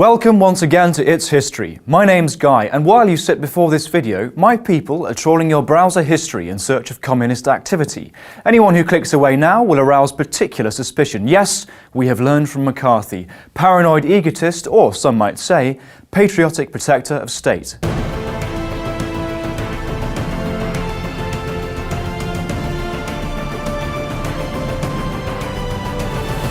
Welcome once again to It's History. My name's Guy, and while you sit before this video, my people are trawling your browser history in search of communist activity. Anyone who clicks away now will arouse particular suspicion. Yes, we have learned from McCarthy, paranoid egotist, or some might say, patriotic protector of state.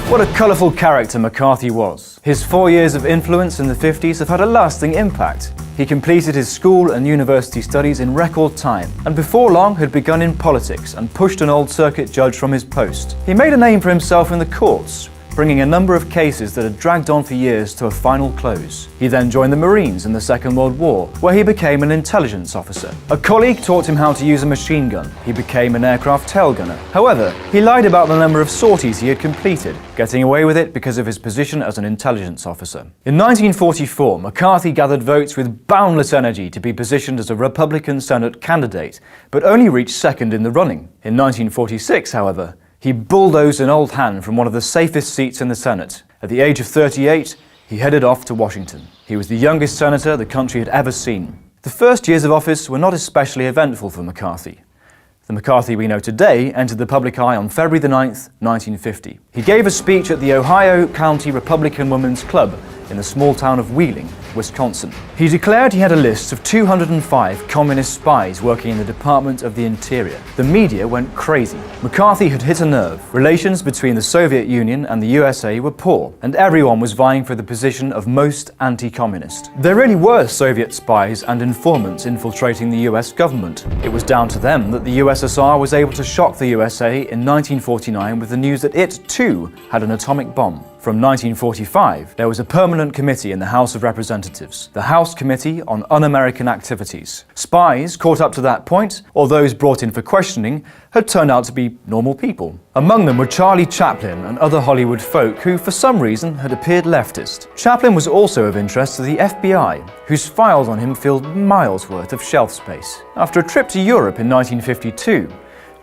What a colourful character McCarthy was. His 4 years of influence in the 50s have had a lasting impact. He completed his school and university studies in record time, and before long had begun in politics and pushed an old circuit judge from his post. He made a name for himself in the courts, bringing a number of cases that had dragged on for years to a final close. He then joined the Marines in the Second World War, where he became an intelligence officer. A colleague taught him how to use a machine gun. He became an aircraft tail gunner. However, he lied about the number of sorties he had completed, getting away with it because of his position as an intelligence officer. In 1944, McCarthy gathered votes with boundless energy to be positioned as a Republican Senate candidate, but only reached second in the running. In 1946, however, he bulldozed an old hand from one of the safest seats in the Senate. At the age of 38, he headed off to Washington. He was the youngest senator the country had ever seen. The first years of office were not especially eventful for McCarthy. The McCarthy we know today entered the public eye on February 9th, 1950. He gave a speech at the Ohio County Republican Women's Club in the small town of Wheeling, Wisconsin. He declared he had a list of 205 communist spies working in the Department of the Interior. The media went crazy. McCarthy had hit a nerve. Relations between the Soviet Union and the USA were poor, and everyone was vying for the position of most anti-communist. There really were Soviet spies and informants infiltrating the US government. It was down to them that the USSR was able to shock the USA in 1949 with the news that it, too, had an atomic bomb. From 1945, there was a permanent committee in the House of Representatives, the House Committee on Un-American Activities. Spies caught up to that point, or those brought in for questioning, had turned out to be normal people. Among them were Charlie Chaplin and other Hollywood folk who, for some reason, had appeared leftist. Chaplin was also of interest to the FBI, whose files on him filled miles worth of shelf space. After a trip to Europe in 1952,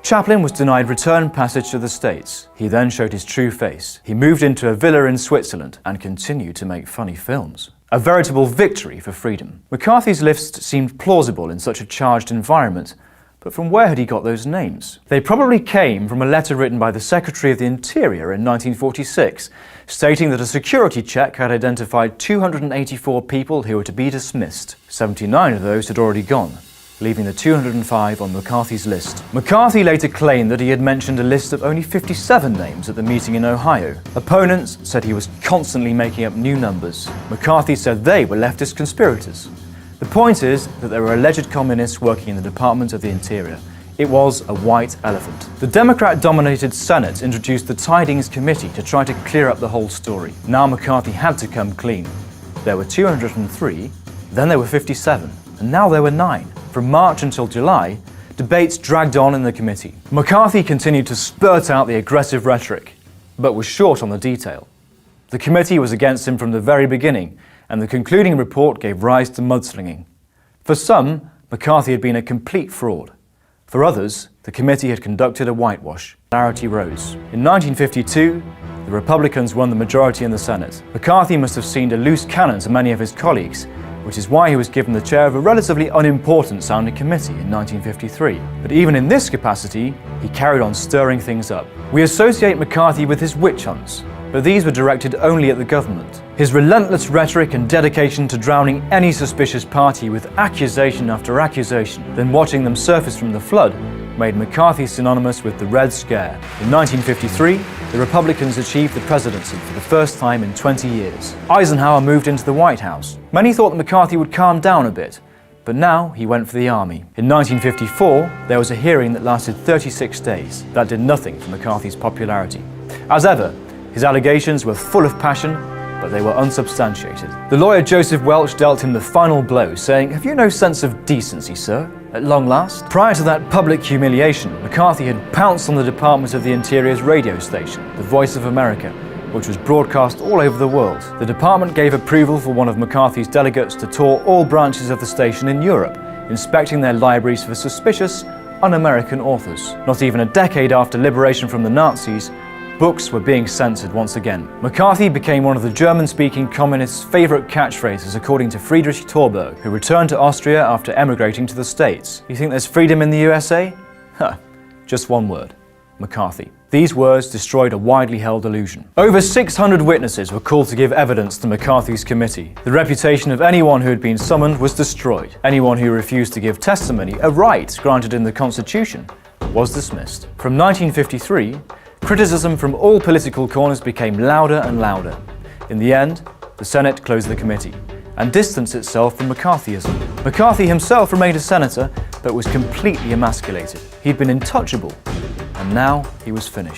Chaplin was denied return passage to the States. He then showed his true face. He moved into a villa in Switzerland and continued to make funny films. A veritable victory for freedom. McCarthy's list seemed plausible in such a charged environment, but from where had he got those names? They probably came from a letter written by the Secretary of the Interior in 1946, stating that a security check had identified 284 people who were to be dismissed. 79 of those had already gone, leaving the 205 on McCarthy's list. McCarthy later claimed that he had mentioned a list of only 57 names at the meeting in Ohio. Opponents said he was constantly making up new numbers. McCarthy said they were leftist conspirators. The point is that there were alleged communists working in the Department of the Interior. It was a white elephant. The Democrat-dominated Senate introduced the Tidings Committee to try to clear up the whole story. Now McCarthy had to come clean. There were 203, then there were 57, and now there were 9. From March until July, debates dragged on in the committee. McCarthy continued to spurt out the aggressive rhetoric, but was short on the detail. The committee was against him from the very beginning, and the concluding report gave rise to mudslinging. For some, McCarthy had been a complete fraud. For others, the committee had conducted a whitewash. Popularity rose. In 1952, the Republicans won the majority in the Senate. McCarthy must have seemed a loose cannon to many of his colleagues, which is why he was given the chair of a relatively unimportant sounding committee in 1953. But even in this capacity, he carried on stirring things up. We associate McCarthy with his witch hunts, but these were directed only at the government. His relentless rhetoric and dedication to drowning any suspicious party with accusation after accusation, then watching them surface from the flood, made McCarthy synonymous with the Red Scare. In 1953, the Republicans achieved the presidency for the first time in 20 years. Eisenhower moved into the White House. Many thought that McCarthy would calm down a bit, but now he went for the army. In 1954, there was a hearing that lasted 36 days. That did nothing for McCarthy's popularity. As ever, his allegations were full of passion, but they were unsubstantiated. The lawyer Joseph Welch dealt him the final blow, saying, "Have you no sense of decency, sir, at long last?" Prior to that public humiliation, McCarthy had pounced on the Department of the Interior's radio station, the Voice of America, which was broadcast all over the world. The department gave approval for one of McCarthy's delegates to tour all branches of the station in Europe, inspecting their libraries for suspicious, un-American authors. Not even a decade after liberation from the Nazis, Books were being censored once again. McCarthy became one of the German-speaking communists' favorite catchphrases, according to Friedrich Thorberg, who returned to Austria after emigrating to the States. You think there's freedom in the USA? Huh, just one word: McCarthy. These words destroyed a widely held illusion. Over 600 witnesses were called to give evidence to McCarthy's committee. The reputation of anyone who had been summoned was destroyed. Anyone who refused to give testimony, a right granted in the Constitution, was dismissed. From 1953, criticism from all political corners became louder and louder. In the end, the Senate closed the committee and distanced itself from McCarthyism. McCarthy himself remained a senator, but was completely emasculated. He'd been intouchable, and now he was finished.